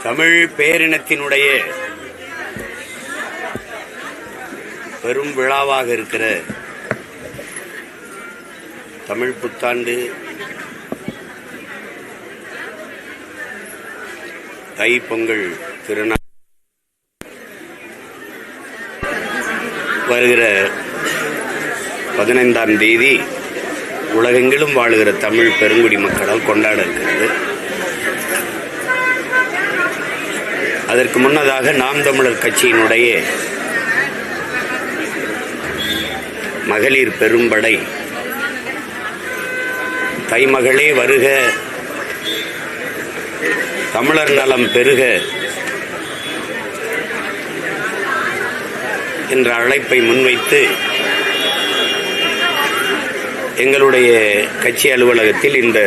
தமிழ் பேரினத்தினுடைய பெரும் விழாவாக இருக்கிற தமிழ் புத்தாண்டு தை பொங்கல் திருநாள் வருகிற 15ஆம் தேதி உலகெங்கிலும் வாழுகிற தமிழ் பெருங்குடி மக்களால் கொண்டாட இருக்கிறது. அதற்கு முன்னதாக நாம் தமிழர் கட்சியினுடைய மகளிர் பெரும்படை தைமகளே வருக, தமிழர் நலம் பெருக என்ற அழைப்பை முன்வைத்து எங்களுடைய கட்சி அலுவலகத்தில் இந்த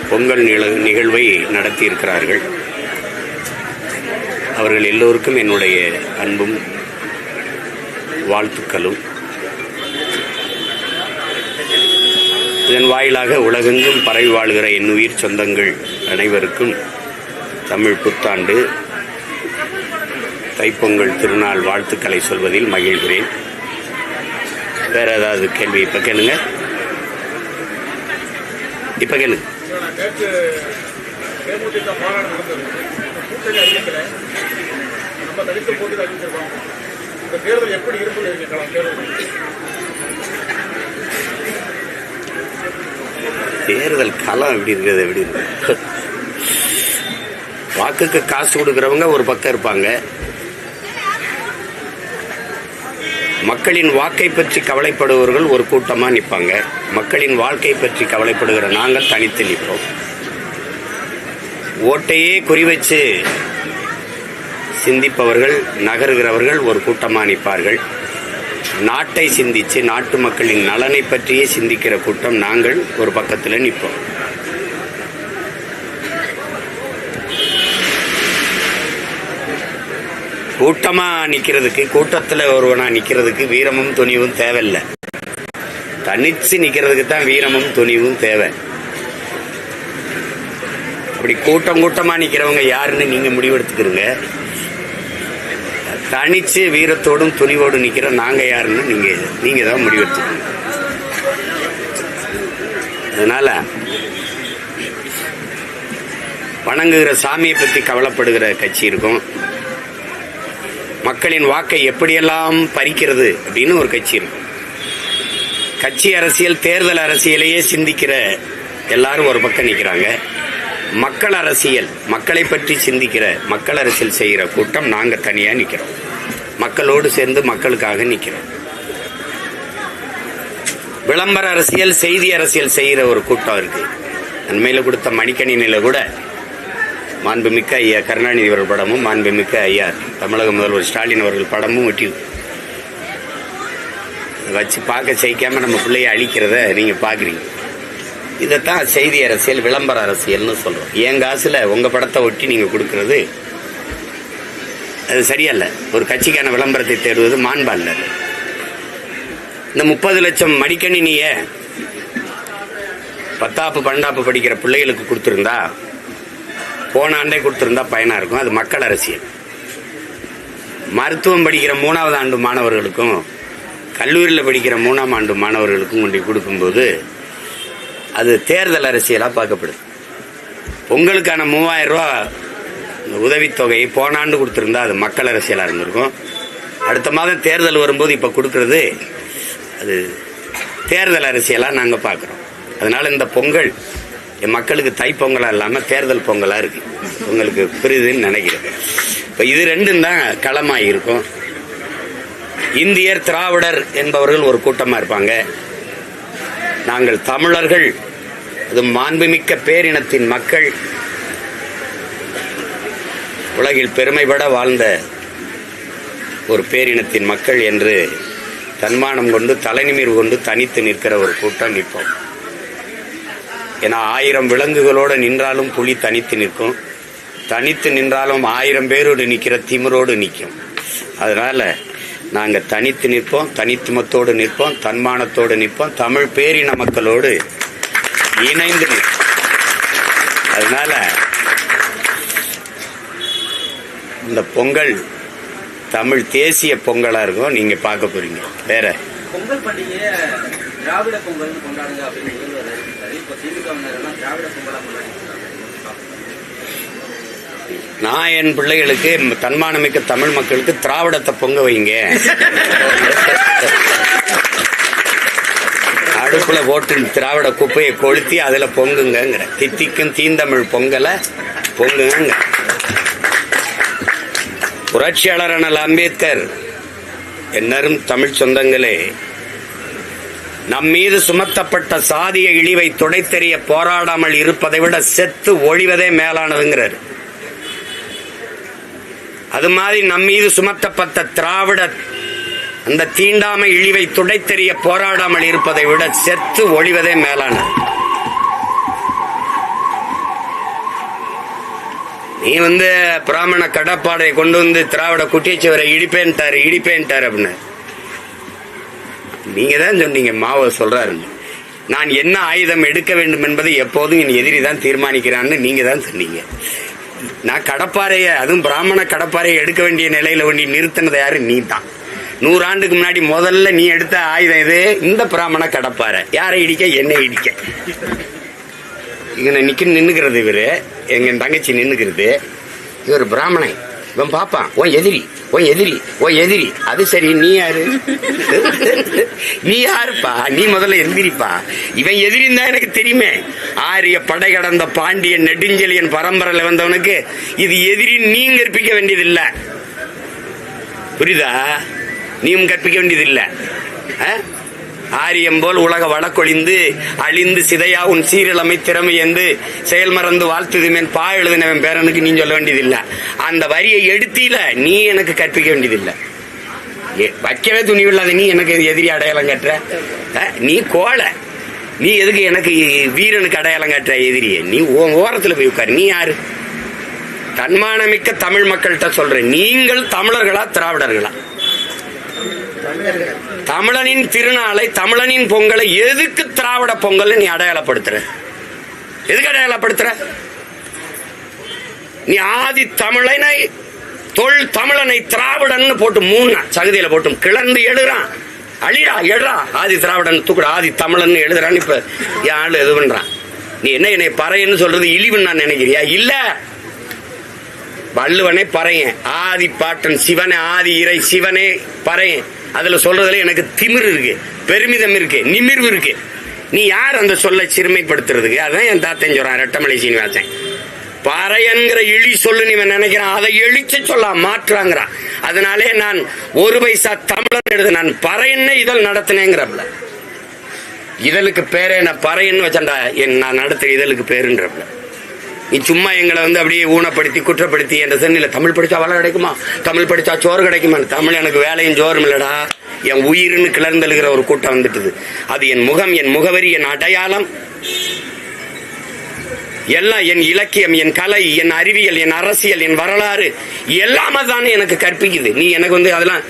பொங்கல் நிகழ்வை நடத்தியிருக்கிறார்கள். அவர்கள் எல்லோருக்கும் என்னுடைய அன்பும் வாழ்த்துக்களும். இதன் வாயிலாக உலகெங்கும் பரவி வாழ்கிற என் உயிர் சொந்தங்கள் அனைவருக்கும் தமிழ் புத்தாண்டு தைப்பொங்கல் திருநாள் வாழ்த்துக்களை சொல்வதில் மகிழ்கிறேன். வேற ஏதாவது கேள்வி இப்ப கேளுங்க. இப்ப கேளுங்க. தேர்தல் களம் எப்படி இருக்குது? எப்படி இருக்கு? வாக்குக்கு காசு கொடுக்கிறவங்க ஒரு பக்கம் இருப்பாங்க, மக்களின் வாக்கை பற்றி கவலைப்படுபவர்கள் ஒரு கூட்டமா நிற்பாங்க. மக்களின் வாழ்க்கை பற்றி கவலைப்படுகிற நாங்கள் தனித்து நிற்போம். ஓட்டையே குறிவச்சு சிந்திப்பவர்கள் நகருகிறவர்கள் ஒரு கூட்டமா நிற்பார்கள். நாட்டை சிந்திச்சு நாட்டு மக்களின் நலனை பற்றியே சிந்திக்கிற கூட்டம் நாங்கள் ஒரு பக்கத்தில் நிற்போம். கூட்டமா நிக்கிறதுக்கு, கூட்டத்தில் ஒருவனா நிக்கிறதுக்கு வீரமும் துணிவும் தேவையில்லை. தனிச்சு நிக்கிறதுக்கு தான் வீரமும் துணிவும் தேவை. அப்படி கூட்டம் கூட்டமா நிக்கிறவங்க யாருன்னு நீங்க முடிவெடுத்துக்கிறீங்க. தனிச்சு வீரத்தோடும் துணிவோடு நிக்கிற நாங்க யாருன்னு நீங்க தான் முடிவெடுத்துக்கணும். அதனால வணங்குகிற சாமியை பற்றி கவலைப்படுகிற கட்சி இருக்கும். மக்களின் வாக்கை எப்படியெல்லாம் பறிக்கிறது அப்படின்னு ஒரு கட்சி இருக்கும். கட்சி அரசியல், தேர்தல் அரசியலையே சிந்திக்கிற எல்லாரும் ஒரு பக்கம் நிற்கிறாங்க. மக்கள் அரசியல், மக்களை பற்றி சிந்திக்கிற மக்கள் அரசியல் செய்கிற கூட்டம் நாங்க தனியா நிக்கிறோம். மக்களோடு சேர்ந்து மக்களுக்காக நிக்கிறோம். விளம்பர அரசியல், செய்தி அரசியல் செய்கிற ஒரு கூட்டம் இருக்கு. அண்மையில கொடுத்த மடிக்கணினில கூட மாண்புமிக்க ஐயா கருணாநிதி அவர்கள் படமும் மாண்புமிக்க ஐயா தமிழக முதல்வர் ஸ்டாலின் அவர்கள் படமும் ஒட்டி வச்சு பார்க்க செய்யாம நம்ம பிள்ளைய அழிக்கிறத நீங்க பாக்குறீங்க. இதைத்தான் செய்தி அரசியல், விளம்பர அரசியல்னு சொல்றோம். என் காசுல உங்க படத்தை ஒட்டி நீங்க கொடுக்கறது அது சரியல்ல. ஒரு கட்சிக்கான விளம்பரத்தை தேடுவது மாண்பா இல்ல. இந்த 30 லட்சம் மடிக்கணினிய 10ஆப்பு 12ஆப்பு படிக்கிற பிள்ளைகளுக்கு கொடுத்திருந்தா, போன ஆண்டே கொடுத்திருந்தா பயனா இருக்கும். அது மக்கள் அரசியல். மருத்துவம் படிக்கிற 3ஆவது ஆண்டு மாணவர்களுக்கும் கல்லூரியில் படிக்கிற 3ஆம் ஆண்டு மாணவர்களுக்கும் கொண்டு கொடுக்கும்போது அது தேர்தல் அரசியலா பார்க்கப்படுது. பொங்கலுக்கான 3000 ரூபா உதவித்தொகையை போன ஆண்டு கொடுத்திருந்தா அது மக்கள் அரசியலா இருந்திருக்கும். அடுத்த மாதம் தேர்தல் வரும்போது இப்ப கொடுக்கறது அது தேர்தல் அரசியலா நாங்க பாக்குறோம். அதனால இந்த பொங்கல் என் மக்களுக்கு தை பொங்கலா இல்லாம தேர்தல் பொங்கலா இருக்கு. உங்களுக்கு புரியுதுன்னு நினைக்கிறேன். இப்ப இது ரெண்டும் தான் களமாய் இருக்கும். இந்தியர் திராவிடர் என்பவர்கள் ஒரு கூட்டமா இருப்பாங்க. நாங்கள் தமிழர்கள், அது மாண்புமிக்க பேரினத்தின் மக்கள், உலகில் பெருமைப்பட வாழ்ந்த ஒரு பேரினத்தின் மக்கள் என்று தன்மானம் கொண்டு தலைநிமிர்வு கொண்டு தனித்து நிற்கிற ஒரு கூட்டம் நிற்போம். ஏன்னா 1000 விலங்குகளோடு நின்றாலும் புலி தனித்து நிற்கும். தனித்து நின்றாலும் 1000 பேரோடு நிற்கிற திமிரோடு நிற்கும். அதனால நாங்க தனித்து நிற்போம், தனித்துவத்தோடு நிற்போம், தன்மானத்தோடு நிற்போம், தமிழ் பேரின மக்களோடு இணைந்து நிற்போம். அதனால இந்த பொங்கல் தமிழ் தேசிய பொங்கலா இருக்கும். நீங்க பார்க்க போறீங்க. வேற பொங்கல் பண்டிகையை திராவிட பொங்கல் கொண்டாடுங்க அப்படின்னு முதல்வர் அறிவித்தாரு. இப்ப திமுகவினரெல்லாம் திராவிட பொங்கலா கொண்டாடிட்டு நான் என் பிள்ளைகளுக்கு தன்மானமிக்க தமிழ் மக்களுக்கு திராவிடத்தை பொங்க வைங்க, அடுப்புல போட்டு திராவிட குப்பையை கொளுத்தி அதுல பொங்குங்கிற தித்திக்கும் தீந்தமிழ் பொங்கலை பொங்குங்க. புரட்சியாளர் அண்ணல் அம்பேத்கர், என்னரும் தமிழ் சொந்தங்களே, நம் மீது சுமத்தப்பட்ட சாதிய இழிவை துடைத்தெறிய போராடாமல் இருப்பதை விட செத்து ஒழிவதே மேலானதுங்கிறார். அது மாதிரி நம் மீது சுமத்தப்பட்ட திராவிட அந்த தீண்டாமை இழிவை துடைத்தெறிய போராடாமல் இருப்பதை விட செத்து ஒழிவதே மேலானது. நீ பிராமண கடப்பாடை கொண்டு திராவிட குட்டியச்சுவரை இடிப்பேன்ட்டாரு அப்படின்னு நீங்க தான் சொன்னீங்க. மாவோ சொல்றாரு, நான் என்ன ஆயுதம் எடுக்க வேண்டும் என்பதை எப்போதும் என் எதிரி தான் தீர்மானிக்கிறான்னு நீங்க தான் சொன்னீங்க. நான் கடப்பாறைய, அதுவும் பிராமண கடப்பாறையை எடுக்க வேண்டிய நிலையில ஒண்டி நிறுத்தினது யாரு? நீ தான். 100 ஆண்டுக்கு முன்னாடி முதல்ல நீ எடுத்த ஆயுதம் இது இந்த பிராமண கடப்பாறை. யாரை இடிக்க? என்னை இடிக்க. இங்க நின்னுக்கிறது இவரு, எங்க தங்கச்சி நின்னுக்கிறது. இவர் பிராமணன், இவன் பாப்பான் ஓ எதிரி ஓ எதிரி ஓ எதிரி. அது சரி, நீ யாரு? நீ யாருப்பா? நீ முதல்ல எந்திரிப்பா. இவன் எதிரின்னு தான் எனக்கு தெரியுமே. ஆரிய படை கடந்த பாண்டியன் நெடுஞ்செழியன் பரம்பரையில வந்தவனுக்கு இது எதிரி நீங்க கற்பிக்க வேண்டியதில்லை. புரியுதா? நீயும் கற்பிக்க வேண்டியதில்லை. ஆரியம் போல் உலக வழக்கொழிந்து அழிந்து சிதையா உன் சீரழமை திறமை என்று செயல் மறந்து வாழ்த்துதுமேன் பா எழுதினவன் பேரனுக்கு நீ சொல்ல வேண்டியதில்லை. அந்த வரியை எடுத்தீல நீ எனக்கு கற்பிக்க வேண்டியதில்லை. வைக்கவே துணிவில்லாத நீ எனக்கு எதிரி அடையாளம் கட்டுற? நீ கோலை. நீ எதுக்கு எனக்கு வீரனுக்கு அடையாளம் காட்டுற எதிரியே? நீ ஓரத்துல போய் உட்காரு. நீ யாரு? தன்மானமிக்க தமிழ் மக்கள்கிட்ட சொல்றேன், நீங்கள் தமிழர்களா திராவிடர்களா? தமிழனின் திருநாளை, தமிழனின் பொங்கலை எதுக்கு திராவிட பொங்கல் நீ அடையாளப்படுத்துற? எதுக்கு அடையாளப்படுத்துற? நீ ஆதி தமிழனை தமிழனை திராவிடன் போட்டு 3 சகுதியில போட்டு கிளர்ந்து எழுறான். அழிடா எழுறா, ஆதி திராவிடன் தூக்குட ஆதி தமிழன் எழுதுறான். இப்ப யாரு எது பண்றான்? நீ என்னை பறையன்னு சொல்றது இழிவுன்னு நான் நினைக்கிறியா? இல்ல, வள்ளுவனே பறையன், ஆதி பாட்டன் சிவனே, ஆதி இறை சிவனே பறையன். அதுல சொல்றதுல எனக்கு திமிர் இருக்கு, பெருமிதம் இருக்கு, நிமிர்வு இருக்கு. நீ யார் அந்த சொல்ல சிறுமைப்படுத்துறதுக்கு? அதான் என் தாத்தன் சொல்றான், ரெட்டமலை சீனிவாசன். பறையன்கிற இழி சொல்லு நீ நினைக்கிறான், அதை எழிச்சு சொல்ல மாற்றாங்கிறான். அதனாலே நான் 1 பைசா தமிழன் எழுது, நான் பறையன்னு இதழ் நடத்தினேங்கிறப்பல. இதழுக்கு பேரே நான் பறையன்னு வச்சேன்டா, நான் நடத்துற இதழுக்கு பேருன்றப்பல. நீ சும்மா எங்களை அப்படியே ஊனப்படுத்தி குற்றப்படுத்தி என்ற சென்னில தமிழ் படிச்சா வளம் கிடைக்குமா, தமிழ் படிச்சா சோறு கிடைக்குமா? தமிழ் எனக்கு வேலையும் சோறும் இல்லடா, என் உயிர்னு கிளர்ந்தெழுகிற ஒரு கூட்டம் வந்துட்டுது. அது என் முகம், என் முகவரி, என் அடையாளம், எல்லாம் என் இலக்கியம், என் கலை, என் அறிவியல், என் அரசியல், என் வரலாறு எல்லாமே தானே எனக்கு கற்பிக்குது. நீ எனக்கு அதெல்லாம்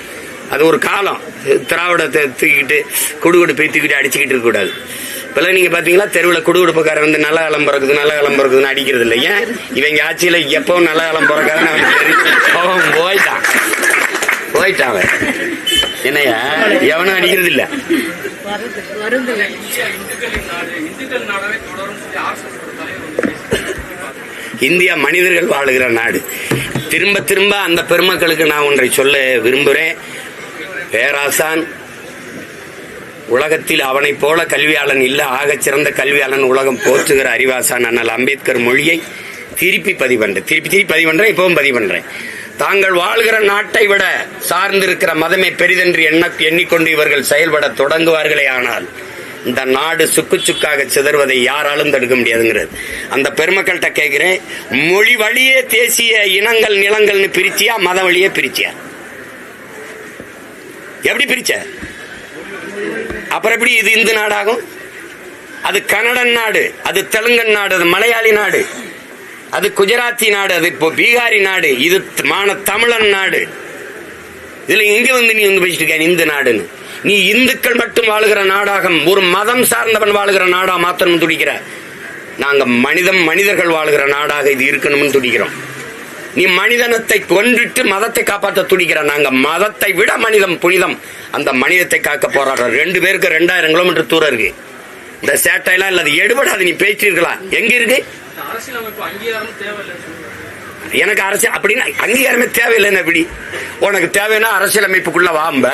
அது ஒரு காலம். திராவிடத்தை தூக்கிட்டு குடுகுடுப்பை தூக்கிட்டு அடிச்சுக்கிட்டு இருக்க கூடாது. இப்பெல்லாம் நீங்க பாத்தீங்களா, தெருவில் குடுகுடுப்புக்கார நல்ல காலம் பிறக்குது நல்ல காலம் பிறக்குதுன்னு அடிக்கிறது இல்லை. ஏன்? இவங்க ஆட்சியில எப்பவும் நல்ல காலம் பிறக்காதுன்னு அவன் போயிட்டான். என்னையா எவனும் அடிக்கிறது இல்ல. இந்தியா மனிதர்கள் வாழுகிற நாடு. திரும்ப திரும்ப அந்த பெருமக்களுக்கு நான் ஒன்றை சொல்ல விரும்புகிறேன். பேராசான் உலகத்தில் அவனை போல கல்வியாளன் இல்ல, ஆகச் சிறந்த கல்வியாளன் உலகம் போற்றுகிற அறிவாசான் அண்ணல் அம்பேத்கர் மொழியை திருப்பி பதிவு பண்றேன். இப்பவும் பதிவு பண்றேன். தாங்கள் வாழ்கிற நாட்டை விட சார்ந்திருக்கிற மதமே பெரிதென்று எண்ணிக்கொண்டு இவர்கள் செயல்பட தொடங்குவார்களே ஆனால் இந்த நாடு சுக்கு சுக்காக சிதறுவதை யாராலும் தடுக்க முடியாதுங்கிறது. அந்த பெருமக்கள்கிட்ட கேட்கிறேன், மொழி வழியே தேசிய இனங்கள் நிலங்கள்னு பிரிச்சியா, மத வழியே பிரிச்சியா? எப்படி பிரிச்ச? அப்புறம் எப்படி இது இந்து நாடாகும்? அது கன்னடன் நாடு, அது தெலுங்கன் நாடு, அது மலையாளி நாடு, அது குஜராத்தி நாடு, அது இப்போ பீகாரி நாடு, இது தமிழன் நாடு. இதுல இங்க நீ பேசிட்டு இருக்க இந்து நாடுன்னு. நீ இந்துக்கள் மட்டும் வாழுகிற நாடாக, ஒரு மதம் சார்ந்தவன் வாழுகிற நாடா மாத்தணும் துடிக்கிற. நாங்க மனிதர்கள் வாழுகிற நாடாக இது இருக்கணும்னு துடிக்கிறோம். நீ மனிதனத்தை கொன்றுட்டு மதத்தை காப்பாற்ற துடிக்கிற. நாங்க மதத்தை விட மனிதம் புனிதம். அந்த மனிதத்தை காக்க போராடுறோம். 2 பேருக்கு 2000 கிலோமீட்டர் தூரம் இருக்கு. இந்த சேட்டையெல்லாம் இல்ல, எடுபடாது. நீ பேசிருக்கலாம். எங்க இருக்கு அரசியலமைப்பு அங்கீகாரம் தேவையில்லை. எனக்கு அரசியல் அப்படின்னா அங்கீகாரமே தேவையில்லைன்னு எப்படி? உனக்கு தேவைன்னா அரசியலமைப்புக்குள்ள வாம்ப,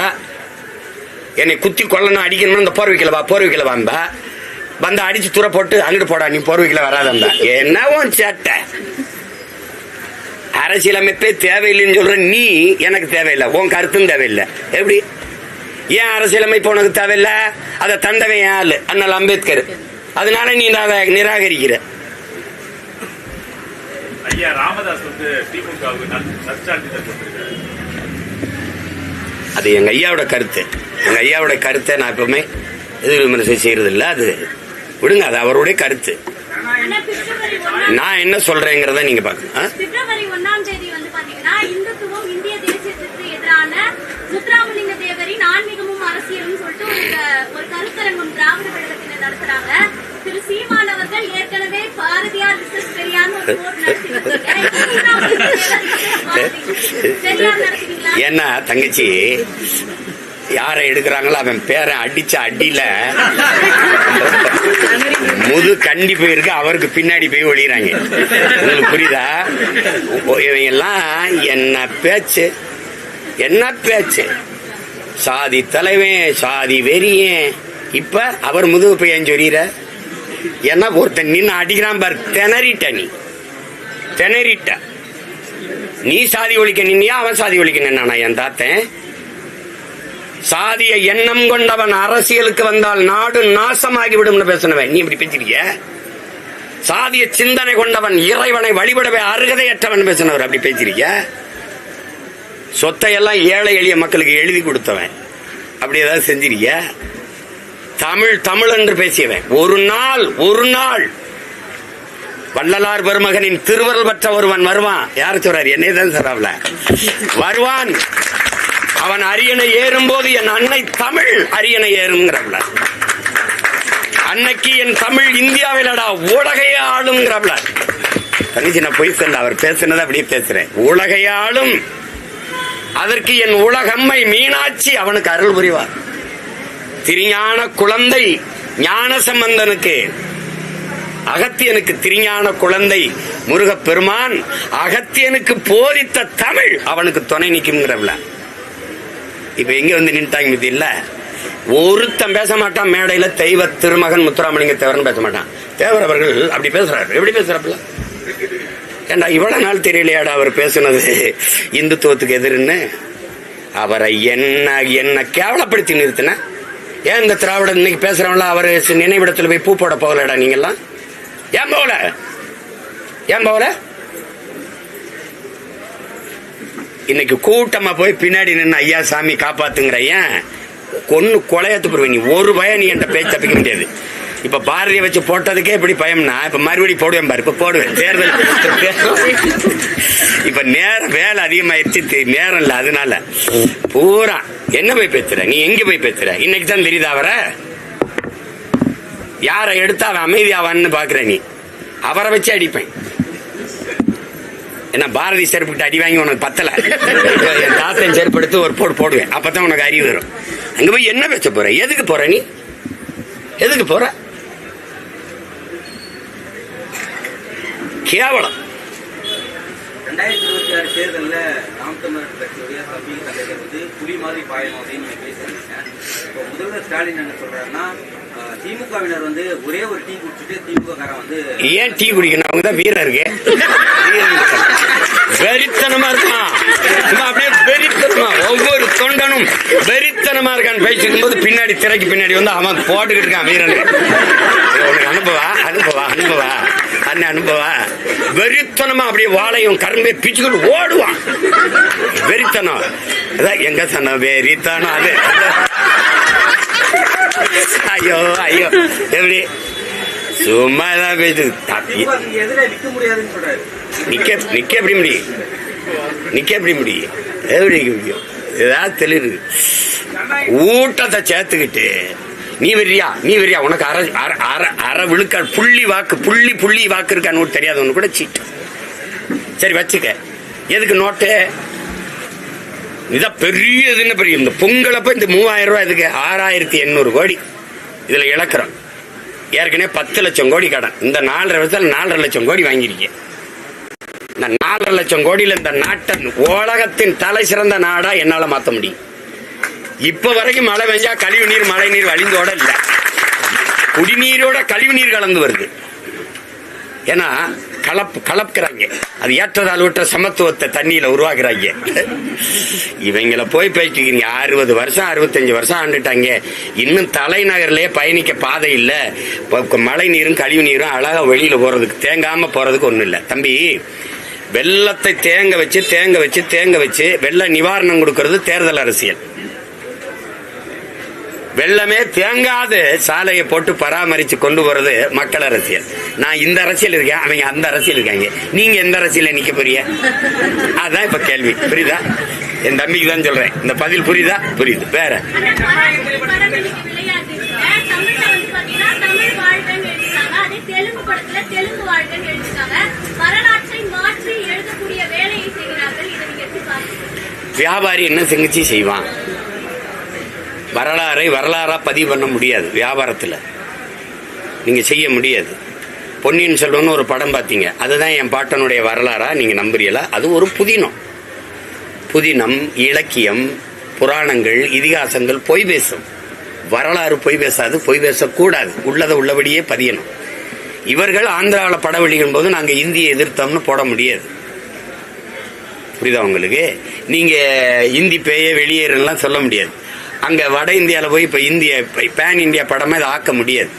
என்னை குத்தி கொல்லணும் அடிக்கணும்னு இந்த போர்வைக்கல வாம்ப வந்து அடிச்சு துறை போட்டு அங்கிட்டு போடா, நீ போர்வைக்கல வராதா என்னவோ சேட்டை. அரசியலமைப்பே தேவையில்லைன்னு சொல்ற நீ, எனக்கு தேவையில்லை, உன் கருத்தும் தேவையில்லை. எப்படி? ஏன் அரசியலமைப்பு உனக்கு தேவையில்லை? அதை தந்தவன் ஆளு அண்ணல் அம்பேத்கர். அதனால நீ அதை நிராகரிக்கிற. ஐயா ராமதாஸ் வந்து திமுகவுக்கு நற்சான்றிதழ் கொடுத்திருக்காரு. அது எங்க ஐயாவோட கருத்து. எங்க ஐயாவோட கருத்தை நான் எப்பவுமே எதிர் விமர்சனம் செய்யறது இல்லை. அது விடுங்க, அது அவருடைய கருத்து. நான் என்ன சொல்றேங்கிறத நீங்க பாக்கணும். பிப்ரவரி 1ஆம் தேதி வந்து பாத்தீங்கன்னா இந்துத்துவம் இந்திய தேசியத்திற்கு எதிரான முத்துராமலிங்க தேவரின் ஆன்மீகமும் அரசியலும் சொல்லிட்டு ஒரு கருத்தரங்கம் திராவிட கழகத்தினர் நடத்துறாங்க. திரு சீமான் அவர்கள் ஏற்கனவே பாரதியார் விசஸ் பெரியார் ஒரு போர் நடத்திருக்கீங்க. ஏன்னா தங்கச்சி யாரை எடுக்கிறாங்களோ அவன் பேரை அடிச்ச அடியில முது கண்டி போயிருக்கு, அவருக்கு பின்னாடி போய் ஒளிகிறாங்க. உங்களுக்கு புரியுதா? இவங்கெல்லாம் என்ன பேச்சு சாதி தலைவன், சாதி வெறியன். இப்ப அவர் முதுகு பையன் சொல்லிற. என்ன ஒருத்தன் நின்று அடிக்கிறான் பாரு, திணறிட்ட. நீ சாதி ஒழிக்க நின்னியா, அவன் சாதி ஒழிக்க நின்னானா? என் தாத்தன் சாதிய எண்ணம் கொண்டவன் அரசியலுக்கு வந்தால் நாடு நாசமாகிவிடும் பேசினவன். நீ இப்படி பேசிருக்க. சாதிய சிந்தனை கொண்டவன் இறைவனை வழிபடவே அருகதையற்றவன் பேசினவர். அப்படி பேசிருக்க. சொத்தையெல்லாம் ஏழை எளிய மக்களுக்கு எழுதி கொடுத்தவன். அப்படி ஏதாவது செஞ்சிருக்க? தமிழ் என்று பேசியவன். ஒரு நாள் வள்ளலார் பெருமகனின் திருவருள் பெற்ற ஒருவன் வருவான். யாரு சொல்றாரு? என்னைதான் சொல்றாப்ல. வருவான். அவன் அரியணை ஏறும் போது என் அன்னை தமிழ் அரியணை ஏறுங்கிறப்ல. அன்னைக்கு என் தமிழ் இந்தியாவிலடா உலகையே ஆளுங்கிறப்ல. தனிச்சு நான் போய் சொல்ல, அவர் பேசுனதை அப்படியே பேசுறேன். உலகையே ஆளும். அதற்கு என் உலகம்மை மீனாட்சி அவனுக்கு அருள் புரிவார். திருஞான குழந்தை ஞானசம்பந்தனுக்கு, அகத்தியனுக்கு திருஞான குழந்தை முருகப்பெருமான் அகத்தியனுக்கு போதித்த தமிழ் அவனுக்கு துணை நிற்கும்ங்கிறவள. இப்ப எங்க வந்து நின்ட்டாங்க பத்தி இல்ல. ஒருத்தன் பேச மாட்டான் மேடையில தெய்வ திருமகன் முத்துராமலிங்க தேவர்னு பேச மாட்டான். தேவர் அவர்கள் அப்படி பேசுறாரு. எப்படி பேசுறாப்புல? ஏண்டா இவ்வளவு நாள் தெரியலையாடா அவர் பேசுனது இந்துத்துவத்துக்கு எதிர்ன்னு? அவரை என்ன கேவலப்படுத்தி நிறுத்தின. ஏன் இந்த திராவிட இன்னைக்கு பேசுறவங்கள அவர் நினைவிடத்துல போய் பூ போட போகலடா? நீங்கெல்லாம் ஏன் போகல? இன்னைக்கு கூட்டமா போய் பின்னாடி நின்று ஐயா சாமி காப்பாத்துங்கிற. ஏன் கொலையத்து போடுவேன் நீ? ஒரு பயம் நீ என்ற பேச்சு தப்பிக்க முடியாது. இப்ப பாரதியை வச்சு போட்டதுக்கே இப்படி பயம்னா இப்ப மறுபடியும் போடுவேன் பாரு. இப்ப போடுவேன். தேர்தல் இப்ப நேரம் வேலை அதிகமாயிருச்சு, நேரம் இல்ல. அதனால பூரா என்ன போய் பேசுற நீ? எங்க போய் பேசுற? இன்னைக்கு தான் தெரியுதா அவரை? யாரை எடுத்தா அவன் அமைதியாவான்னு பாக்குற நீ? அவரை வச்சு அடிப்பேன். என்ன பாரதி செருப்புக்கிட்ட அடி வாங்கி உனக்கு பத்தல, என் தாத்தன் செருப்பு எடுத்து ஒரு போடுவேன். அப்பதான் உனக்கு அறிவு வரும். அங்க போய் என்ன பேச போற? எதுக்கு போற நீ? எதுக்கு போற? கேவலம். 2026 தேர்தலில் நாம் தமிழர் கட்சியுடைய தமிழ் தலைவர் வந்து புலி மாதிரி பாயணும் அப்படின்னு நீங்க பேசுறீங்க. இப்போ முதல்வர் ஸ்டாலின் என்ன சொல்றாருன்னா, திமுகவினர் வந்து ஒரே ஒரு டீ குடிச்சுட்டு திமுக காரன் வந்து ஏன் டீ குடிக்கணும்? அவங்கதான் வீரருக்கு வெறித்தனமா இருக்கான். அப்படியே வெறித்தனமா ஒவ்வொரு தொண்டனும் வெறித்தனமா இருக்கான்னு பேசிக்கும் போது பின்னாடி திரைக்கு பின்னாடி வந்து அவன் போட்டுக்கிட்டு இருக்கான் வீரனுக்கு. உனக்கு அனுபவா வெறித்தனமா அப்படியே வாழையும் கரும்பே பிச்சுக்கிட்டு ஓடுவான். வெறித்தனம். அதான் எங்க சொன்ன வெறித்தனம் அது. ஐயோ எப்படி சும்மாதான் பேசுது. நிக்க எப்படி முடியும்? எப்படி முடியும்? ஏதாவது தெளிவு ஊட்டத்தை சேர்த்துக்கிட்டு நீ வெறியா உனக்கு அரை விழுக்கால் புள்ளி வாக்கு இருக்கான்னு தெரியாது. ஒண்ணு கூட சீட்டு. சரி வச்சுக்க. எதுக்கு நோட்டு? இதான் பெரிய இதுன்னு பெரிய. இந்த பொங்கலப்ப இந்த 3000 ரூபாய் இதுக்கு 6800 கோடி இதுல இழக்கிறோம். ஏற்கனவே 10 லட்சம் கோடி கடன். இந்த 4.5 வருஷத்துல 4.5 லட்சம் கோடி வாங்கியிருக்கேன். இந்த 4.5 லட்சம் கோடியில இந்த நாட்டை உலகத்தின் தலை சிறந்த நாடா என்னால மாத்த முடியும். இப்ப வரைக்கும் மழை பெஞ்சா கழிவு நீர் மழை நீர் வழிந்தோட இல்ல, குடிநீரோட கழிவு நீர் கலந்து வருது. ஏன்னா கலப்புறாங்க. அது ஏற்றதாழ்வுற்ற சமத்துவத்தை தண்ணியில உருவாக்குறாங்க. இவங்கள போய் பேசிக்கிறீங்க. 60 வருஷம் 65 வருஷம் ஆண்டுட்டாங்க. இன்னும் தலைநகர்லயே பயணிக்க பாதை இல்ல. மழை நீரும் கழிவு நீரும் அழகா வெளியில போறதுக்கு, தேங்காம போறதுக்கு ஒண்ணு இல்ல. தம்பி, வெள்ளத்தை தேங்க வச்சு வெள்ள நிவாரணம் கொடுக்கறது தேர்தல் அரசியல். வெள்ளமே தேங்காத சாலையை போட்டு பராமரிச்சு கொண்டு போறது மக்கள் அரசியல். நான் இந்த அரசியல் இருக்கேன், அவங்க அந்த அரசியல் இருக்காங்க. நீங்க எந்த அரசியல நிக்க போறீங்க? அதான் இப்ப கேள்வி. புரியுதா? என் தம்பிக்கு தான் சொல்றேன். இந்த பதில் புரியுதா? புரியுது. வேற வியாபாரி என்ன செஞ்சு செய்வான்? வரலாறா பதிவு பண்ண முடியாது. வியாபாரத்தில் நீங்க செய்ய முடியாது. பொன்னியின் செல்வன் ஒரு படம் பார்த்தீங்க, அதுதான் என் பாட்டனுடைய வரலாறா நீங்க நம்புறீங்களா? அது ஒரு புதினம், இலக்கியம், புராணங்கள், இதிகாசங்கள் பொய் பேசும். வரலாறு பொய் பேசாது, பொய் பேசக்கூடாது. உள்ளதை உள்ளபடியே பதியணும். இவர்கள் ஆந்திராவில் படம் வெளியிடும் போது நாங்க இந்தியை எதிர்த்தோம்னு போட முடியாது. புரியுதா உங்களுக்கு? நீங்க இந்தி பேய வெளியேறலாம் சொல்ல முடியாது. அங்க வட இந்தியாவில் போய் இப்ப பேன் இந்தியா படமா இதை ஆக்க முடியாது.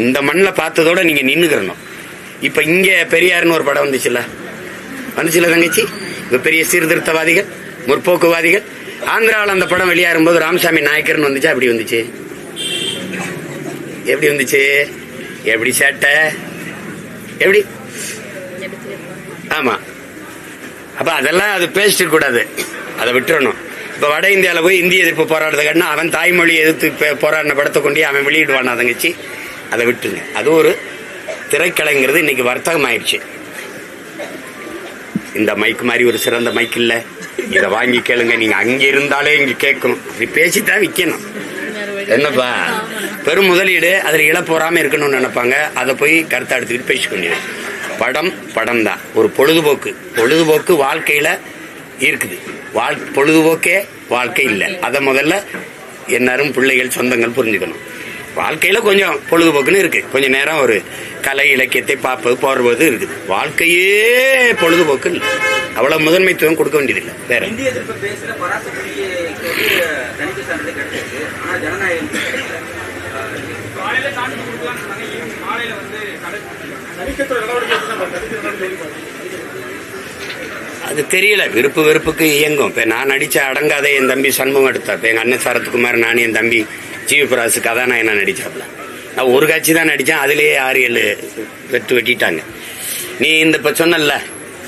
இந்த மண்ணில் பார்த்ததோட நீங்க நின்னுக்கிறணும். இப்ப இங்க பெரியார்னு ஒரு படம் வந்துச்சுல தங்கச்சி. இப்ப பெரிய சீர்திருத்தவாதிகள், முற்போக்குவாதிகள். ஆந்திராவில் அந்த படம் வெளியாகும் போது ராமசாமி நாயக்கர்னு வந்துச்சா? எப்படி வந்துச்சு? எப்படி சேட்டை? எப்படி? ஆமா. அப்ப அதெல்லாம் அது பேசிட்டு கூடாது, அதை விட்டுறணும். இப்ப வட இந்தியாவில் போய் இந்திய எதிர்ப்பு போராடுறதுக்கான அவன் தாய்மொழியை எதிர்த்து போராடின படத்தை கொண்டு அவன் வெளியிடுவான் தங்கச்சி. அதை விட்டுருங்க. அது ஒரு திரைக்கலைங்கிறது இன்னைக்கு வர்த்தகம் ஆயிடுச்சு. இந்த மைக் மாதிரி ஒரு சிறந்த மைக் இல்ல, இதை வாங்கி கேளுங்க. நீங்க அங்க இருந்தாலே இங்க கேட்கணும். இப்படி பேசித்தான் விற்கணும். என்னப்பா பெரும் முதலீடு, அதுல இழப்போறாம இருக்கணும்னு நினைப்பாங்க. அதை போய் கருத்தை எடுத்துக்கிட்டு பேசிக்கொண்டு படம் தான் ஒரு பொழுதுபோக்கு வாழ்க்கையில இருக்குது. பொழுதுபோக்கே வாழ்க்கை இல்லை. அதை முதல்ல எல்லாரும் பிள்ளைகள் சொந்தங்கள் புரிஞ்சுக்கணும். வாழ்க்கையில கொஞ்சம் பொழுதுபோக்குன்னு இருக்கு. கொஞ்ச நேரம் ஒரு கலை இலக்கியத்தை போறது இருக்குது. வாழ்க்கையே பொழுதுபோக்கு இல்லை. அவ்வளவு முதன்மைத்துவம் கொடுக்க வேண்டியதில்லை. வேற இந்திய எதிர்ப்பு பேசுற பராசக்திக்கு தணிக்கை சான்றிதழ் கிடைச்சிருக்கு. ஆனா ஜனநாயகம் அது தெரியல. வெறுப்புக்கு இயங்கும். இப்ப நான் நடிச்ச அடங்காத என் தம்பி சண்முகம் எடுத்தார். இப்ப எங்க அண்ணன் சரத்குமார், நான், என் தம்பி ஜீவபிராசு கதாநாயகனா நடிச்சாப்ல. நான் ஒரு காட்சி தான் நடிச்சேன். அதுலயே 6-7 வெட்டிட்டாங்க. நீ இப்ப சொன்னல,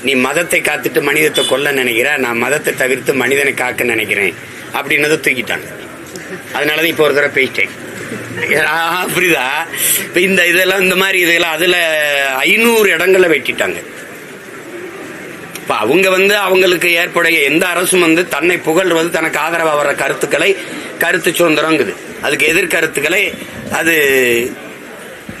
நீ மதத்தை காத்துட்டு மனிதத்தை கொல்ல நினைக்கிற, நான் மதத்தை தவிர்த்து மனிதனை காக்க நினைக்கிறேன் அப்படின்னதை தூக்கிட்டாங்க. அதனாலதான் இப்ப ஒரு தடவை பேசிட்டேன். புரியுதா? இப்ப இதெல்லாம் இந்த மாதிரி இதெல்லாம் அதுல 500 இடங்களை வெட்டிட்டாங்க. இப்ப அவங்க அவங்களுக்கு ஏற்படைய எந்த அரசும் தன்னை புகழ்வது, தனக்கு ஆதரவா வர்ற கருத்து சுதந்திரங்குது. அதுக்கு எதிர்கருத்துக்களை அது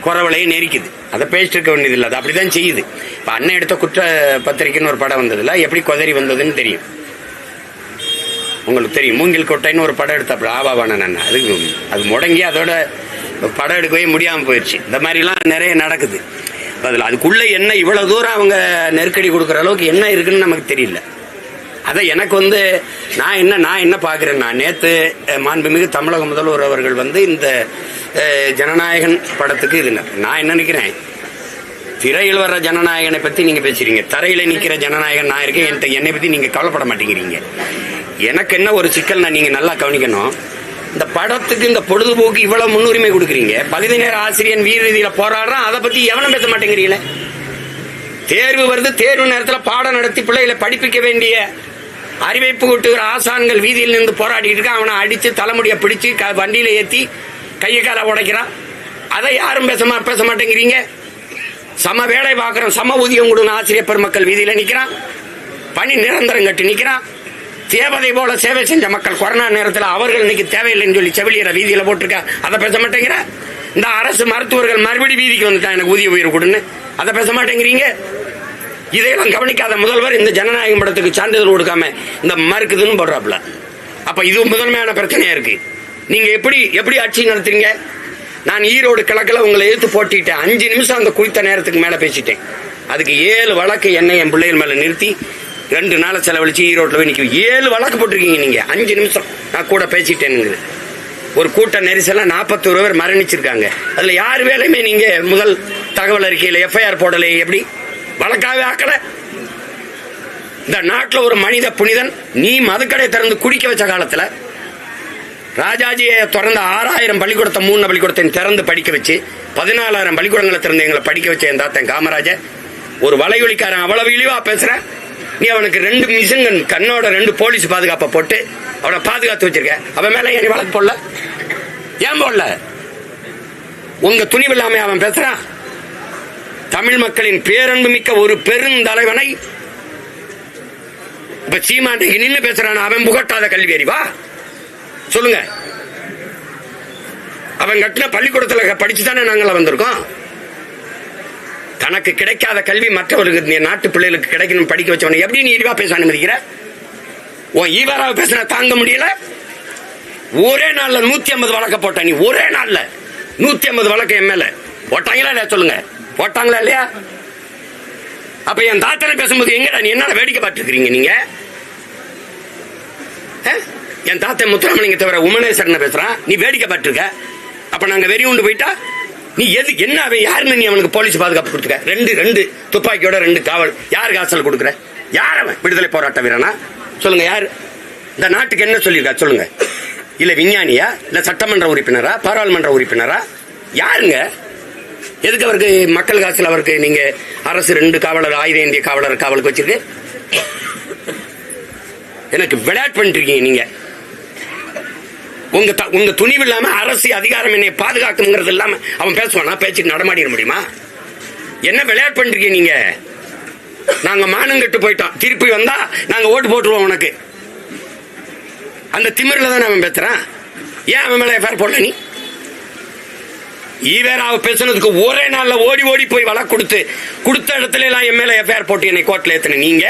குறவலையை நெரிக்குது. அதை பேசிட்டு இருக்க வேண்டியதில்லை. அது அப்படிதான் செய்யுது. இப்ப அண்ணன் எடுத்த குற்ற பத்திரிக்கைன்னு ஒரு படம் வந்ததுல எப்படி கொதறி வந்ததுன்னு தெரியும். உங்களுக்கு தெரியும். மூங்கில் கோட்டைன்னு ஒரு படம் எடுத்தாப்புல ஆபாவான அண்ணன். அது முடங்கி அதோட படம் எடுக்கவே முடியாம போயிடுச்சு. இந்த மாதிரிலாம் நிறைய நடக்குது. அதில் அதுக்குள்ள என்ன இவ்வளவு தூரம் அவங்க நெருக்கடி கொடுக்குற அளவுக்கு என்ன இருக்குன்னு நமக்கு தெரியல. அதை எனக்கு நான் என்ன பாக்குறேன்னா, நேத்து மாண்புமிகு தமிழக முதல்வர் அவர்கள் இந்த ஜனநாயகன் படத்துக்கு நான் என்ன நினைக்கிறேன், திரையில் வர்ற ஜனநாயகனை பத்தி நீங்க பேசுறீங்க, தரையில நிக்கிற ஜனநாயகன் நான் இருக்கேன், என்னை பத்தி நீங்க கவலைப்பட மாட்டேங்கிறீங்க. எனக்கு என்ன ஒரு சிக்கல், நீங்க நல்லா கவனிக்கணும். இந்த படத்துக்கு இந்த பொழுதுபோக்கு இவ்வளவு முன்னுரிமை கொடுக்குறீங்க. பகுதி நேர ஆசிரியன் வீர ரீதியில போராடுறான், அதை பத்தி எவனும் பேச மாட்டேங்கிறீங்களே. தேர்வு வருது, தேர்வு நேரத்தில் பாடம் நடத்தி பிள்ளைகளை படிப்பிக்க வேண்டிய அறிவிப்பு கூட்டுகிற ஆசான்கள் வீதியில் நின்று போராடிட்டு இருக்கான். அவனை அடிச்சு தலைமுடியை பிடிச்சு வண்டியில ஏத்தி கையை காலை உடைக்கிறான். அதை யாரும் பேச மாட்டேங்கிறீங்க. சம வேலை பார்க்கிறோம், சம ஊதியம் கொடுங்க ஆசிரியர் பெருமக்கள் வீதியில நிக்கிறான். பணி நிரந்தரம் கட்டி நிக்கிறான். தேவதை போல சேவை செஞ்ச மக்கள் கொரோனா நேரத்தில் அவர்கள் இன்னைக்கு தேவையில்லைன்னு சொல்லி செவிலியரை வீதியில போட்டிருக்க, அதை பேச மாட்டேங்கிற. இந்த அரசு மருத்துவர்கள் மறுபடி வீதிக்கு வந்துட்டான் எனக்கு ஊதிய உயர்வு கொடுன்னு, அதை பேச மாட்டேங்கிறீங்க. இதையெல்லாம் கவனிக்காத முதல்வர் இந்த ஜனநாயகம் படத்துக்கு சான்றிதழ் கொடுக்காம இந்த மறுக்குதுன்னு போடுறாப்புல. அப்ப இது முதன்மையான பிரச்சனையா இருக்கு. நீங்க எப்படி ஆட்சி நடத்துறீங்க? நான் ஈரோடு கிழக்கில் உங்களை எதிர்த்து போட்டிட்டேன். 5 நிமிஷம் அந்த குறித்த நேரத்துக்கு மேல பேசிட்டேன். அதுக்கு 7 வழக்கு என்னை என் பிள்ளைகள் மேல நிறுத்தி 2 நாளை செலவழிச்சு ஈரோட்டில் போய் நிற்கும். 7 வழக்கு போட்டிருக்கீங்க நீங்க. 5 நிமிஷம் நான் கூட பேசிட்டேன்னு. ஒரு கூட்ட நெரிசல 41 பேர் மரணிச்சிருக்காங்க. அதுல யார் வேலையுமே நீங்க முதல் தகவல் அறிக்கையில் எஃப்ஐஆர் போடலை. எப்படி வழக்காவே ஆக்கல? இந்த நாட்டில் ஒரு மனித புனிதன் நீ மதுக்கடை திறந்து குடிக்க வச்ச காலத்துல ராஜாஜியை திறந்த 6000 பள்ளிக்கூடத்தை 3 பள்ளிக்கூடத்தை திறந்து படிக்க வச்சு 14,000 பள்ளிக்கூடங்களை திறந்து எங்களை படிக்க வச்ச என் தாத்தன் காமராஜர் ஒரு வலையொலிக்காரன் அவ்வளவு இழிவா பேசுற. நீ அவனுக்கு 2 மிஷின்கன் கண்ணோட 2 போலீஸ் பாதுகாப்பை போட்டு அவனை பாதுகாத்து வச்சிருக்க. அவன் மேல ஏன் வழக்கு போடல? ஏன் போடல? உங்க துணிவு இல்லாம அவன் பேசுறான். தமிழ் மக்களின் பேரன்பு மிக்க ஒரு பெருந்தலைவனை இப்ப சீமாண்டைக்கு நின்று பேசுறான். அவன் புகட்டாத கல்வி அறிவா சொல்லுங்க. அவன் கட்டின பள்ளிக்கூடத்துல படிச்சுதானே நாங்கள வந்திருக்கோம். தனக்கு கிடைக்காத கல்வி மற்றவர்களுக்கு நாட்டு பிள்ளைகளுக்கு கிடைக்கணும் படிக்க வச்சவனை எப்படி நீ இழிவா பேச அனுமதிக்கிற? உன் ஈவராவை பேசினா தாங்க முடியல. ஒரே நாள்ல 150 வழக்க போட்ட நீ. ஒரே நாள்ல 150 வழக்கு என் மேல போட்டாங்களா இல்லையா? சொல்லுங்க, போட்டாங்களா இல்லையா? அப்ப என் தாத்தனை பேசும்போது எங்கடா நீ என்ன வேடிக்கை பார்த்துருக்கீங்க நீங்க? என் தாத்தன் முத்துராமலிங்க தவிர உமனேஸ்வரனை பேசுறான், நீ வேடிக்கை பார்த்துருக்க. அப்ப நாங்க வெறி உண்டு போயிட்டா நீ எது என்ன அவன் யாருன்னு நீ அவனுக்கு போலீஸ் பாதுகாப்பு கொடுத்துக்க. 2 துப்பாக்கியோட 2 காவல். யாருக்கு ஆசல் கொடுக்குற? யார் அவன்? விடுதலை போராட்ட வீரனா? சொல்லுங்க. யாரு இந்த நாட்டுக்கு என்ன சொல்லியிருக்கா சொல்லுங்க? இல்ல விஞ்ஞானியா? இல்ல சட்டமன்ற உறுப்பினரா? பாராளுமன்ற உறுப்பினரா? யாருங்க? எதுக்கு அவருக்கு மக்கள் காசுல அவருக்கு நீங்க அரசு 2 காவலர் ஆயுத இந்திய காவலர் காவலுக்கு வச்சிருக்கு? எனக்கு விளையாட்டு பண்ணிட்டு இருக்கீங்க நீங்க. உங்க துணிவு இல்லாம அரசு அதிகாரம் என்னை பாதுகாக்கணுங்கிறது இல்லாம அவன் பேசுவானா? பேச்சுக்கு நடமாடிட முடியுமா? என்ன விளையாட்டு பண்ணிருக்கீங்க நீங்க? நாங்க மானம் கட்டு போயிட்டோம், திருப்பி வந்தா நாங்க ஓட்டு போட்டுருவோம் உனக்கு. அந்த திமிரில தானே அவன் பேசுறான். ஏன் அவன் மேல எஃப்ஐஆர் போடல? நீ ஈவேராவை பேசுனதுக்கு ஒரே நாள்ல ஓடி ஓடி போய் வழக்கு கொடுத்த இடத்துல எல்லாம் என் மேல எஃப்ஐஆர் போட்டு என்னை கோர்ட்ல ஏத்துன நீங்க.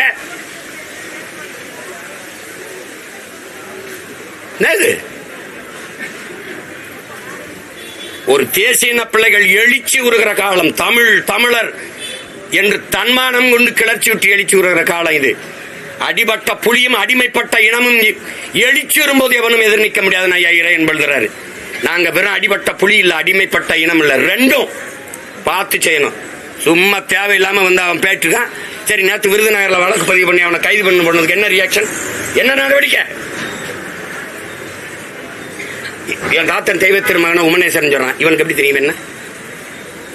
ஒரு தேசிய பிள்ளைகள் எழுச்சி உருகிற காலம். தமிழர் என்று தன்மானம் கொண்டு கிளர்ச்சி விட்டு எழுச்சி உருகிற காலம் இது. அடிபட்ட புலியும் அடிமைப்பட்ட இனமும் எழுச்சி வரும்போது எவனும் எதிர் நிற்க முடியாது. ஐயா இறையன் எழுதுறாரு. நாங்க வெறும் அடிபட்ட புலி இல்ல, அடிமைப்பட்ட இனம் இல்ல. 2ம் பார்த்து செய்யணும். சும்மா தேவையில்லாம வந்து அவன் பேட்டுக்கான். சரி, நேற்று விருதுநகர்ல வழக்கு பதிவு பண்ணி அவனை கைது பண்ணதுக்கு என்ன ரியாக்ஷன்? என்ன நடவடிக்கை? என் தாத்தன் தெய்வ திருமகன உமனேஸ்வரன் சொல்றான். இவனுக்கு எப்படி தெரியும்? என்ன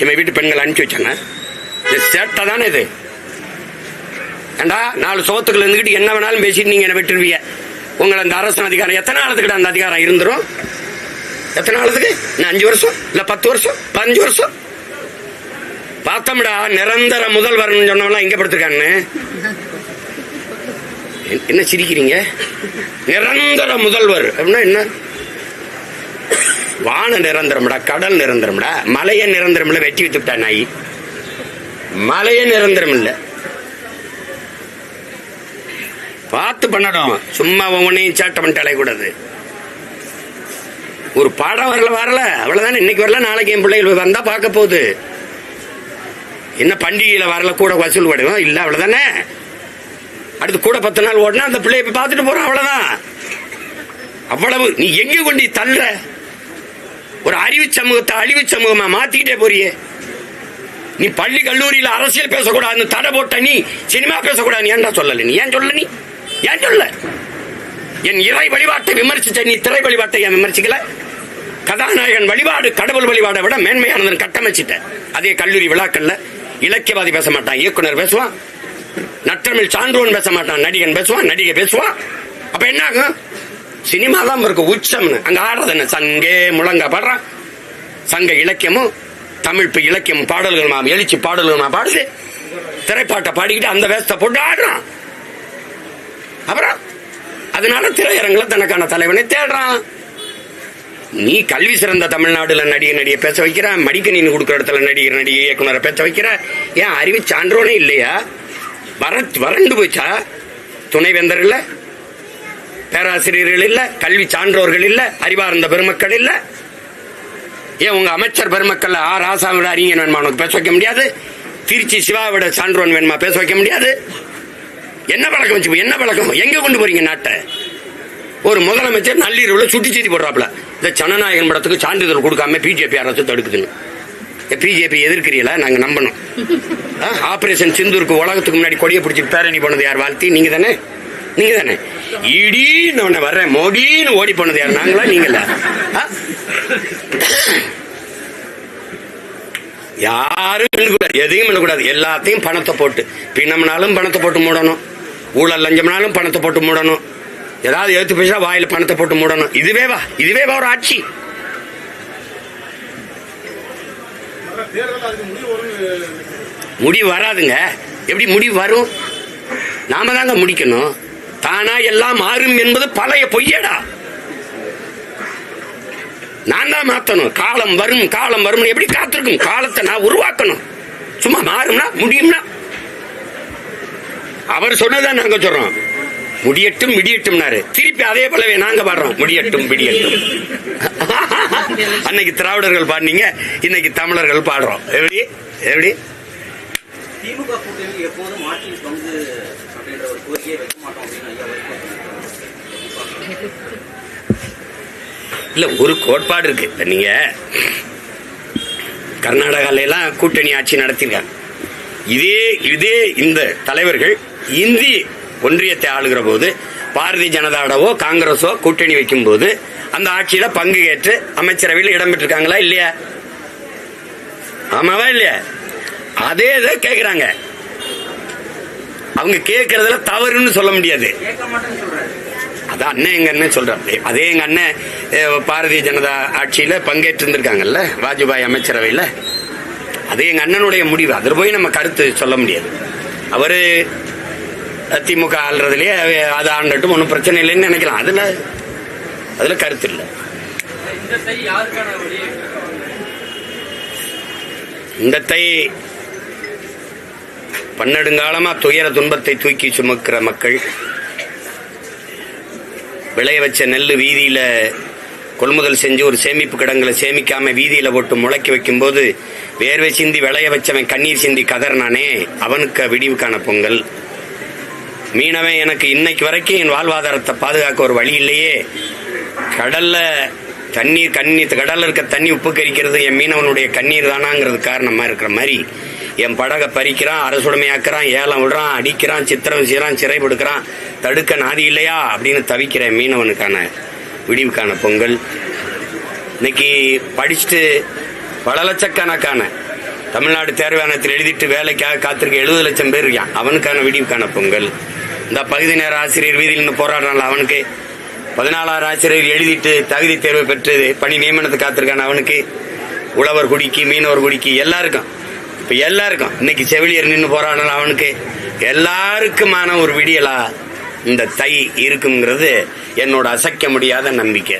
இவன் வீட்டு பெண்கள் அனுப்பிச்சு வச்சாங்க. சேட்டை தானே இது. ஏண்டா 4 சோத்துக்கள் இருந்துகிட்டு என்ன வேணாலும் பேசிட்டு நீங்க என்ன விட்டுருவீங்க. உங்களை அந்த அரசு அதிகாரம் எத்தனை நாளத்துக்கிட்ட அந்த அதிகாரம் இருந்துரும்? எத்தனை நாளத்துக்கு? 5 வருஷம் இல்ல 10 வருஷம் 15 வருஷம் பார்த்தோம்டா. நிரந்தர முதல்வர் சொன்னவெல்லாம் எங்க படுத்திருக்கான்னு என்ன சிரிக்கிறீங்க? நிரந்தர முதல்வர் அப்படின்னா என்ன? வான நிரந்தரம்டா, கடல் நிரந்தரம்டா, மலைய நிரந்தரம் இல்ல. வெட்டி வித்துட்டா நாய். மலைய நிரந்தரம் இல்ல. பார்த்து பண்ணணும். சும்மா ஒன்னையும் சாட்டை பண்ணிட்டு அலையக்கூடாது. ஒரு பாடம் வரல அவ்வளவுதானே. இன்னைக்கு வரல, நாளைக்கு என் பிள்ளைகள் வந்தா பார்க்க போகுது. என்ன பண்டிகையில வரல கூட வசூல் படுவோம் இல்ல, அவ்வளவுதானே. அடுத்து கூட 10 நாள் ஓடினா அந்த பிள்ளைய பார்த்துட்டு போறோம், அவ்வளவுதான். அவ்வளவு நீ எங்க கொண்டு தள்ளுற? ஒரு அறிவு சமூகத்தை அழிவு சமூகமா மாத்திக்கிட்டே போறியே. நீ பள்ளி கல்லூரியில அரசியல் பேசக்கூடாது தடை போட்ட நீ சினிமா பேசக்கூடாது ஏன்டா சொல்லல? நீ ஏன் சொல்ல? நீ ஏன் சொல்ல? என் இறை வழிபாட்டை விமர்சிச்ச நீ திரை வழிபாட்டை ஏன் விமர்சிக்கல? கதாநாயகன் வழிபாடு கடவுள் வழிபாடை விட மேன்மையானதுன்னு கட்டமைச்சிட்ட. அதே கல்லூரி விழாக்கள்ல இலக்கியவாதி பேச மாட்டான், இயக்குனர் பேசுவான். நற்றமிழ் சான்றோன் பேச மாட்டான், நடிகன் பேசுவான், நடிகை பேசுவான். அப்ப என்ன ஆகும்? சினிமா தான் இருக்கு உச்சம்னு. அங்க ஆடுறது என்ன? சங்கே முழங்க பாடுறான். சங்க இலக்கியமும் தமிழ் இலக்கியம் பாடல்கள் எழுச்சி பாடல்கள் பாடுது. திரைப்பாட்டை பாடிக்கிட்டு அந்த வேஷத்தை போட்டு ஆடுறான். அப்புறம் அதனால திரையரங்குல தனக்கான தலைவனை தேடுறான். நீ கல்வி சிறந்த தமிழ்நாடுல நடிகை பேச வைக்கிற, மடிக்கணினி கொடுக்குற இடத்துல நடிகை இயக்குனரை பேச வைக்கிற, ஏன் அறிவு சான்றோனே இல்லையா? வறண்டு போச்சா? துணைவேந்தர் இல்ல, பேராசிரியர்கள் இல்ல, கல்வி சான்றோர்கள் இல்ல, அறிவார்ந்த பெருமக்கள் இல்ல. ஏன் உங்க அமைச்சர் பெருமக்கள் ராசாவோட அறிஞர் வேணுமா உனக்கு பேச வைக்க முடியாது? திருச்சி சிவாவோட சான்றோன் வேணுமா பேச வைக்க முடியாது? என்ன பழக்கம் வச்சு, என்ன பழக்கம்? எங்க கொண்டு போறீங்க நாட்டை? ஒரு முதலமைச்சர் நள்ளிரவுல சுட்டி செய்தி போடுறாப்ல, இந்த ஜனநாயகன் படத்துக்கு சான்றிதழ் கொடுக்காம பிஜேபி அரசு தடுக்குதுன்னு. பிஜேபி எதிர்க்கிறீங்களா? நாங்க நம்பணும். ஆபரேஷன் சிந்தூருக்கு உலகத்துக்கு முன்னாடி கொடியை பிடிச்சிட்டு பேரணி போனது யார்? வாழ்த்தி நீங்க தானே, நீங்க தானே. இடின்னு வர்றேன் மோடின்னு ஓடி போனது யார்? நாங்களா நீங்களா? யாரும் எதையும் பண்ணக்கூடாது. எல்லாத்தையும் பணத்தை போட்டு, பின்னம்னாலும் பணத்தை போட்டு மூடணும், ஊழல் லஞ்சம்னாலும் பணத்தை போட்டு மூடணும், ஏதாவது எழுத்து பேசா வாயில பணத்தை போட்டு மூடணும். இதுவேவா ஒரு ஆட்சி? முடிவு வராதுங்க. எப்படி முடிவு வரும்? நாம தாங்க முடிக்கணும். தானா எல்லாம் மாறும் என்பது பழைய பொய்யடா. நான் தான் மாத்தணும். காலம் வரும் எப்படி காத்திருக்கும்? காலத்தை நான் உருவாக்கணும். சும்மா மாறும்னா முடியும்னா அவர் சொன்னதான் நாங்க சொல்றோம். முடியட்டும் விடியட்டும்னாரு. திருப்பி அதே போலவே நாங்க பாடுறோம், முடியட்டும் விடியட்டும். அன்னைக்கு திராவிடர்கள் பாடினீங்க, இன்னைக்கு தமிழர்கள் பாடுறோம். எப்படி எப்படி? திமுக கூட்டணி எப்போதும் ஆட்சியில் பங்கு அப்படின்ற ஒரு கோரிக்கையை வைக்க மாட்டோம் அப்படின்னு இல்ல, ஒரு கோட்பாடு இருக்கு. நீங்க கர்நாடகால எல்லாம் கூட்டணி ஆட்சி நடத்திருக்காங்க. இதே இந்த தலைவர்கள் இந்திய ஒன்றியத்தை ஆளுகிற போது பாரதிய ஜனதாவோ காங்கிரஸோ கூட்டணி வைக்கும் போது அந்த ஆட்சியில பங்கு ஏற்று அமைச்சரவையில் இடம்பெற்றிருக்காங்களா இல்லையா? ஆமாவா இல்லையா? அதே இதை கேட்கிறாங்க. அவங்க கேட்கறதுல தவறுன்னு சொல்ல முடியாது. அதான் அண்ணன் எங்க அண்ணன் சொல்றாரு. அதே எங்க அண்ணன் பாரதிய ஜனதா ஆட்சியில பங்கேற்று இருந்திருக்காங்கல்ல, வாஜ்பாய் அமைச்சரவையில். அது எங்க அண்ணனுடைய முடிவு. அதில் போய் நம்ம கருத்து சொல்ல முடியாது. அவரு திமுக ஆள்றதுலயே அது ஆண்டட்டும், ஒன்றும் பிரச்சனை இல்லைன்னு நினைக்கலாம். அதுல கருத்து இல்லை. இந்த தை பன்னெடுங்காலமா துயர துன்பத்தை தூக்கி சுமக்கிற மக்கள், விளைய வச்ச நெல் வீதியில கொள்முதல் செஞ்சு ஒரு சேமிப்பு கிடங்குல சேமிக்காம வீதியில போட்டு முளைக்க வைக்கும் போது வேர்வை சிந்தி விளைய வச்சவன் கண்ணீர் சிந்தி கதர்னானே, அவனுக்கு விடிவுக்கான பொங்கல். மீனவன் எனக்கு இன்னைக்கு வரைக்கும் என் வாழ்வாதாரத்தை பாதுகாக்க ஒரு வழி இல்லையே, கடல்ல கடல்ல இருக்க தண்ணி உப்பு கரிக்கிறது என் மீனவனுடைய கண்ணீர் தானாங்கிறது காரணமா இருக்கிற மாதிரி என் படகை பறிக்கிறான், அரசுடைமையாக்குறான், ஏலம் விடுறான், அடிக்கிறான், சித்திரம் செய்யறான், சிறைப்படுக்கிறான், தடுக்க நாதி இல்லையா அப்படின்னு தவிக்கிற மீனவனுக்கான விடிவுக்கான பொங்கல். இன்னைக்கு படிச்சுட்டு பல லட்சக்கணக்கான தமிழ்நாடு தேர்வாணத்தில் எழுதிட்டு வேலைக்காக காத்திருக்க 70 லட்சம் பேர் இருக்கான், அவனுக்கான விடிவுக்கான பொங்கல். இந்த பகுதி நேர ஆசிரியர் வீதியில் இருந்து போராடுறான், அவனுக்கு 14 ஆசிரியர் எழுதிட்டு தகுதி தேர்வு பெற்று பணி நியமனத்தை காத்திருக்கான அவனுக்கு, உழவர் குடிக்கு, மீனவர் குடிக்கு, எல்லாருக்கும் இப்ப எல்லாருக்கும் இன்னைக்கு செவிலியர் நின்று போராடணும் அவனுக்கு, எல்லாருக்குமான ஒரு விடியலா இந்த தை இருக்குங்கிறது என்னோட அசைக்க முடியாத நம்பிக்கை.